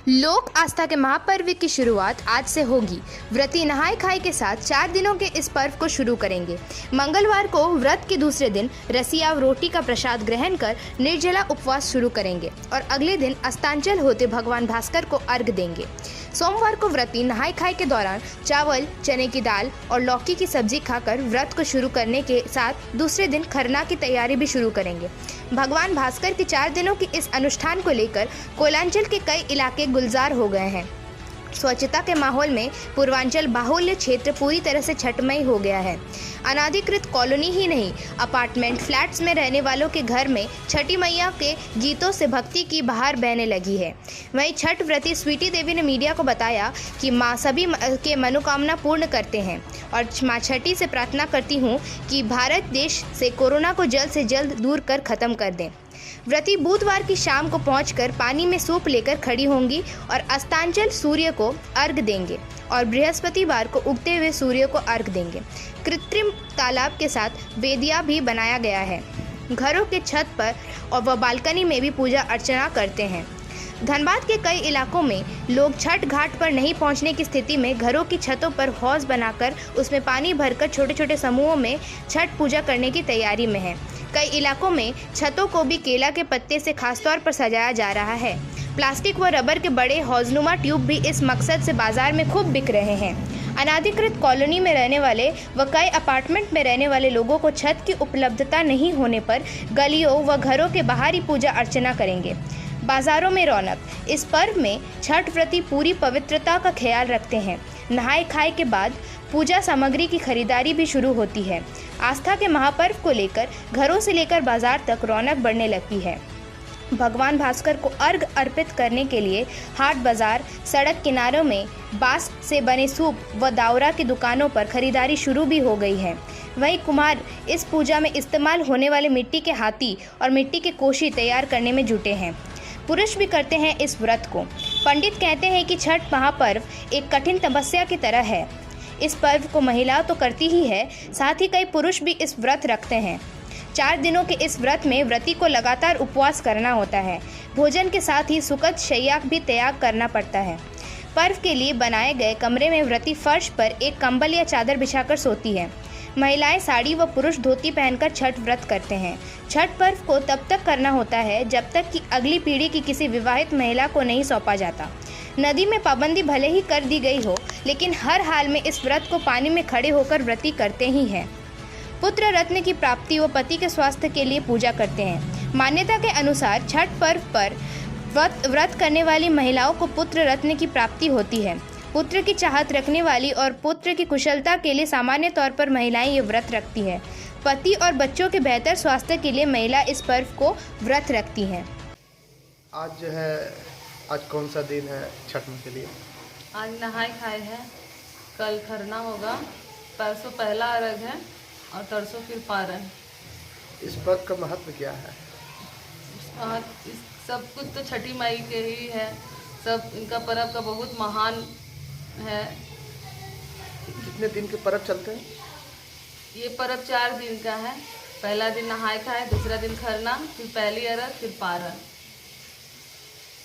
लोक आस्था के महापर्व की शुरुआत आज से होगी। व्रती नहाय खाए के साथ 4 दिनों के इस पर्व को शुरू करेंगे। मंगलवार को व्रत के दूसरे दिन रसिया रोटी का प्रसाद ग्रहण कर निर्जला उपवास शुरू करेंगे और अगले दिन अस्तांचल होते भगवान भास्कर को अर्घ देंगे। सोमवार को व्रती नहाय खाए के दौरान चावल, चने की दाल और लौकी की सब्जी खाकर व्रत को शुरू करने के साथ दूसरे दिन खरना की तैयारी भी शुरू करेंगे। भगवान भास्कर के 4 दिनों के इस अनुष्ठान को लेकर कोलांचल के कई इलाके गुलजार हो गए हैं। स्वच्छता के माहौल में पूर्वांचल बाहुल्य क्षेत्र पूरी तरह से छठमय हो गया है। अनाधिकृत कॉलोनी ही नहीं, अपार्टमेंट फ्लैट्स में रहने वालों के घर में छठी मैया के गीतों से भक्ति की बहार बहने लगी है। वहीं छठ व्रती स्वीटी देवी ने मीडिया को बताया कि माँ सभी के मनोकामना पूर्ण करते हैं और माँ छठी से प्रार्थना करती हूँ कि भारत देश से कोरोना को जल्द से जल्द दूर कर खत्म कर दें। व्रती बुधवार की शाम को पहुंचकर पानी में सूप लेकर खड़ी होंगी और अस्तांचल सूर्य को अर्घ देंगे और बृहस्पतिवार को उगते हुए सूर्य को अर्घ देंगे। कृत्रिम तालाब के साथ वेदिया भी बनाया गया है। घरों के छत पर और बालकनी में भी पूजा अर्चना करते हैं। धनबाद के कई इलाकों में लोग छठ घाट पर नहीं पहुंचने की स्थिति में घरों की छतों पर हौज बनाकर उसमें पानी भरकर छोटे छोटे समूहों में छठ पूजा करने की तैयारी में है। कई इलाकों में छतों को भी केला के पत्ते से खासतौर पर सजाया जा रहा है। प्लास्टिक व रबर के बड़े हौजनुमा ट्यूब भी इस मकसद से बाजार में खूब बिक रहे हैं। अनाधिकृत कॉलोनी में रहने वाले व कई अपार्टमेंट में रहने वाले लोगों को छत की उपलब्धता नहीं होने पर गलियों व घरों के बाहर ही पूजा अर्चना करेंगे। बाजारों में रौनक। इस पर्व में छठ व्रती पूरी पवित्रता का ख्याल रखते हैं। नहाए खाए के बाद पूजा सामग्री की खरीदारी भी शुरू होती है। आस्था के महापर्व को लेकर घरों से लेकर बाजार तक रौनक बढ़ने लगती है। भगवान भास्कर को अर्घ अर्पित करने के लिए हाट बाजार, सड़क किनारों में बांस से बने सूप व दावरा की दुकानों पर खरीदारी शुरू भी हो गई है। वहीं कुम्हार इस पूजा में इस्तेमाल होने वाले मिट्टी के हाथी और मिट्टी के कोशी तैयार करने में जुटे हैं। पुरुष भी करते हैं इस व्रत को। पंडित कहते हैं कि छठ महापर्व एक कठिन तपस्या की तरह है। इस पर्व को महिला तो करती ही है, साथ ही कई पुरुष भी इस व्रत रखते हैं। 4 दिनों के इस व्रत में व्रती को लगातार उपवास करना होता है। भोजन के साथ ही सुखद शैया भी त्याग करना पड़ता है। पर्व के लिए बनाए गए कमरे में व्रती फर्श पर एक कंबल या चादर बिछाकर सोती है। महिलाएं साड़ी व पुरुष धोती पहनकर छठ व्रत करते हैं। छठ पर्व को तब तक करना होता है जब तक कि अगली पीढ़ी की किसी विवाहित महिला को नहीं सौंपा जाता। नदी में पाबंदी भले ही कर दी गई हो, लेकिन हर हाल में इस व्रत को पानी में खड़े होकर व्रती करते ही हैं। पुत्र रत्न की प्राप्ति व पति के स्वास्थ्य के लिए पूजा करते हैं। मान्यता के अनुसार छठ पर्व पर व्रत करने वाली महिलाओं को पुत्र रत्न की प्राप्ति होती है। पुत्र की चाहत रखने वाली और पुत्र की कुशलता के लिए सामान्य तौर पर महिलाएं ये व्रत रखती हैं। पति और बच्चों के बेहतर स्वास्थ्य के लिए महिला इस पर्व को व्रत रखती हैं। आज कौन सा दिन है छठ के लिए? आज नहाय खाए है, कल खरना होगा, परसों पहला अर्घ है और तरसों फिर पारण। इस पर्व का महत्व क्या है? इस सब कुछ तो छठी माई के ही है। सब इनका पर्व का बहुत महान है। कितने दिन के पर्व चलते हैं? ये पर्व 4 दिन का है। पहला दिन नहाय खाए, दूसरा दिन खरना, फिर पहली अर्घ, फिर पारण।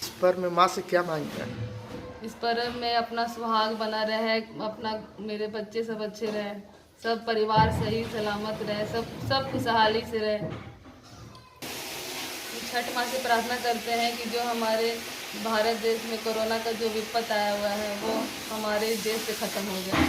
इस पर्व में माँ से क्या मांगते हैं? इस पर्व में अपना सुहाग बना रहे, अपना मेरे बच्चे सब अच्छे रहे, सब परिवार सही सलामत रहे, सब खुशहाली से रहे। छठ माँ से प्रार्थना करते हैं कि जो हमारे भारत देश में कोरोना का जो विपत आया हुआ है वो हमारे देश से ख़त्म हो जाए।